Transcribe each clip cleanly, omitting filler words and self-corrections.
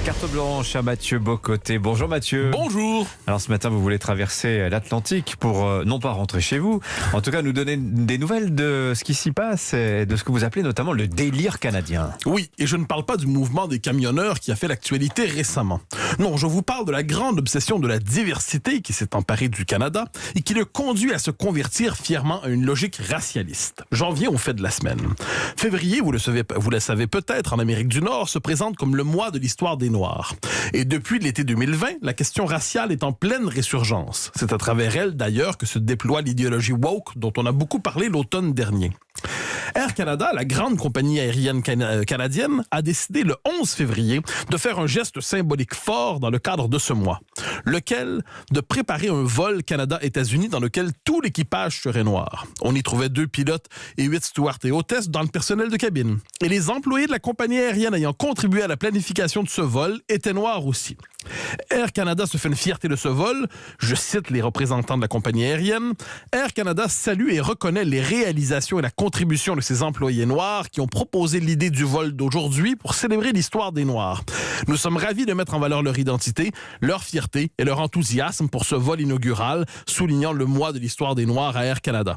Carte blanche à Mathieu Bocoté. Bonjour Mathieu. Bonjour. Alors ce matin, vous voulez traverser l'Atlantique pour non pas rentrer chez vous, en tout cas nous donner des nouvelles de ce qui s'y passe et de ce que vous appelez notamment le délire canadien. Oui, et je ne parle pas du mouvement des camionneurs qui a fait l'actualité récemment. Non, je vous parle de la grande obsession de la diversité qui s'est emparée du Canada et qui le conduit à se convertir fièrement à une logique racialiste. J'en viens au fait de la semaine. Février, vous le savez peut-être, en Amérique du Nord, se présente comme le mois de l'histoire des Noirs. Et depuis l'été 2020, la question raciale est en pleine résurgence. C'est à travers elle, d'ailleurs, que se déploie l'idéologie woke dont on a beaucoup parlé l'automne dernier. Air Canada, la grande compagnie aérienne canadienne, a décidé le 11 février de faire un geste symbolique fort dans le cadre de ce mois. Lequel? De préparer un vol Canada-États-Unis dans lequel tout l'équipage serait noir. On y trouvait 2 pilotes et 8 stewards et hôtesses dans le personnel de cabine. Et les employés de la compagnie aérienne ayant contribué à la planification de ce vol étaient noirs aussi. Air Canada se fait une fierté de ce vol. Je cite les représentants de la compagnie aérienne. Air Canada salue et reconnaît les réalisations et la contribution de ses employés noirs qui ont proposé l'idée du vol d'aujourd'hui pour célébrer l'histoire des Noirs. Nous sommes ravis de mettre en valeur leur identité, leur fierté et leur enthousiasme pour ce vol inaugural, soulignant le mois de l'histoire des Noirs à Air Canada.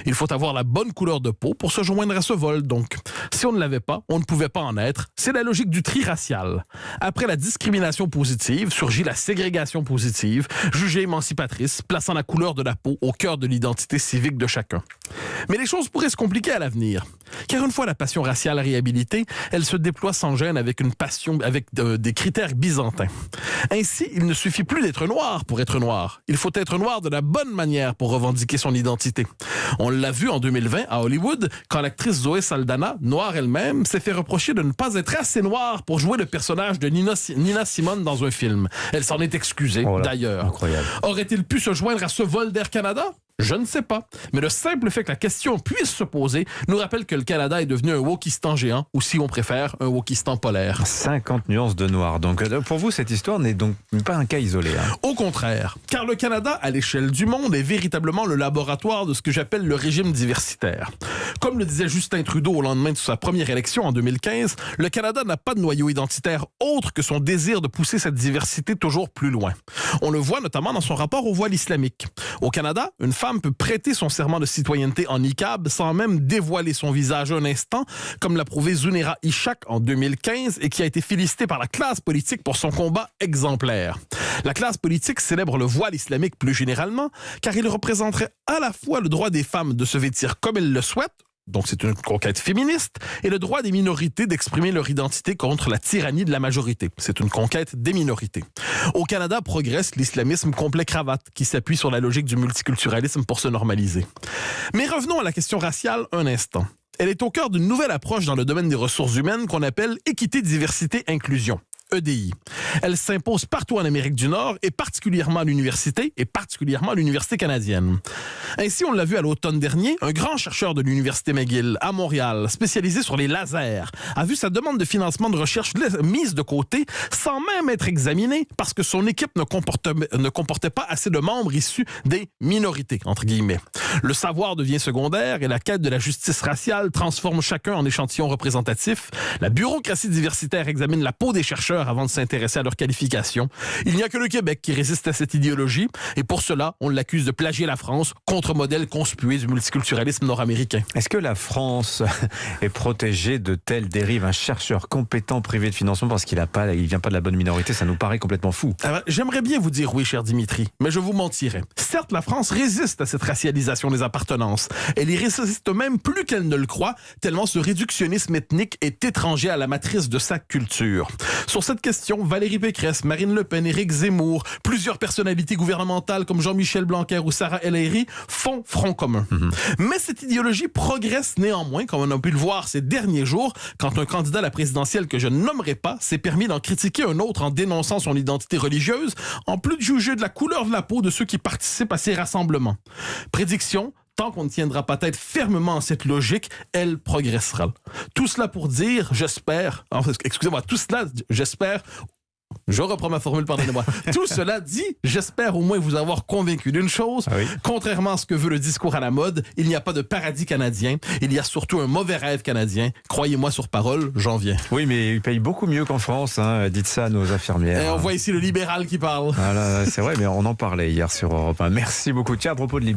Il faut avoir la bonne couleur de peau pour se joindre à ce vol, donc. Si on ne l'avait pas, on ne pouvait pas en être. C'est la logique du tri racial. Après la discrimination positive, surgit la ségrégation positive, jugée émancipatrice, plaçant la couleur de la peau au cœur de l'identité civique de chacun. Mais les choses pourraient se compliquer à l'avenir. Car une fois la passion raciale réhabilitée, elle se déploie sans gêne avec une passion, avec des critères byzantins. Ainsi, il ne suffit plus d'être noir pour être noir. Il faut être noir de la bonne manière pour revendiquer son identité. On l'a vu en 2020 à Hollywood, quand l'actrice Zoé Saldana, noire elle-même, s'est fait reprocher de ne pas être assez noire pour jouer le personnage de Nina Simone dans un film. Elle s'en est excusée, d'ailleurs. Incroyable. Aurait-il pu se joindre à ce vol d'Air Canada? Je ne sais pas. Mais le simple fait que la question puisse se poser nous rappelle que le Canada est devenu un wokistan géant, ou si on préfère, un wokistan polaire. 50 nuances de noir. Donc pour vous, cette histoire n'est donc pas un cas isolé. Au contraire, car le Canada, à l'échelle du monde, est véritablement le laboratoire de ce que j'appelle le régime diversitaire. Comme le disait Justin Trudeau au lendemain de sa première élection en 2015, le Canada n'a pas de noyau identitaire autre que son désir de pousser cette diversité toujours plus loin. On le voit notamment dans son rapport au voile islamique. Au Canada, une femme peut prêter son serment de citoyenneté en niqab sans même dévoiler son visage un instant, comme l'a prouvé Zunera Ishak en 2015 et qui a été félicitée par la classe politique pour son combat exemplaire. La classe politique célèbre le voile islamique plus généralement, car il représenterait à la fois le droit des femmes de se vêtir comme elles le souhaitent, donc c'est une conquête féministe, et le droit des minorités d'exprimer leur identité contre la tyrannie de la majorité. C'est une conquête des minorités. Au Canada progresse l'islamisme complet-cravate, qui s'appuie sur la logique du multiculturalisme pour se normaliser. Mais revenons à la question raciale un instant. Elle est au cœur d'une nouvelle approche dans le domaine des ressources humaines qu'on appelle équité, diversité, inclusion. EDI. Elle s'impose partout en Amérique du Nord et particulièrement à l'université canadienne. Ainsi, on l'a vu à l'automne dernier, un grand chercheur de l'Université McGill à Montréal, spécialisé sur les lasers, a vu sa demande de financement de recherche mise de côté sans même être examinée parce que son équipe ne comportait pas assez de membres issus des minorités, entre guillemets. Le savoir devient secondaire et la quête de la justice raciale transforme chacun en échantillon représentatif. La bureaucratie diversitaire examine la peau des chercheurs avant de s'intéresser à leurs qualifications. Il n'y a que le Québec qui résiste à cette idéologie et pour cela, on l'accuse de plagier la France, contre-modèle conspué du multiculturalisme nord-américain. Est-ce que la France est protégée de telles dérives? Un chercheur compétent privé de financement parce qu'il vient pas de la bonne minorité, ça nous paraît complètement fou. Alors, j'aimerais bien vous dire oui, cher Dimitri, mais je vous mentirais. Certes, la France résiste à cette racialisation des appartenances. Elle y résiste même plus qu'elle ne le croit, tellement ce réductionnisme ethnique est étranger à la matrice de sa culture. Sur cette question, Valérie Pécresse, Marine Le Pen, Éric Zemmour, plusieurs personnalités gouvernementales comme Jean-Michel Blanquer ou Sarah El Haïry font front commun. Mais cette idéologie progresse néanmoins, comme on a pu le voir ces derniers jours, quand un candidat à la présidentielle que je ne nommerai pas s'est permis d'en critiquer un autre en dénonçant son identité religieuse, en plus de juger de la couleur de la peau de ceux qui participent à ces rassemblements. Prédiction: tant qu'on ne tiendra pas tête fermement à cette logique, elle progressera. Tout cela pour dire, j'espère, Je reprends ma formule, pardonnez-moi. Tout cela dit, j'espère au moins vous avoir convaincu d'une chose. Ah oui. Contrairement à ce que veut le discours à la mode, il n'y a pas de paradis canadien. Il y a surtout un mauvais rêve canadien. Croyez-moi sur parole, j'en viens. Oui, mais ils payent beaucoup mieux qu'en France, hein. Dites ça à nos infirmières. Et on voit ici le libéral qui parle. Voilà, c'est vrai, mais on en parlait hier sur Europe 1. Merci beaucoup. Tiens, à propos de libéral.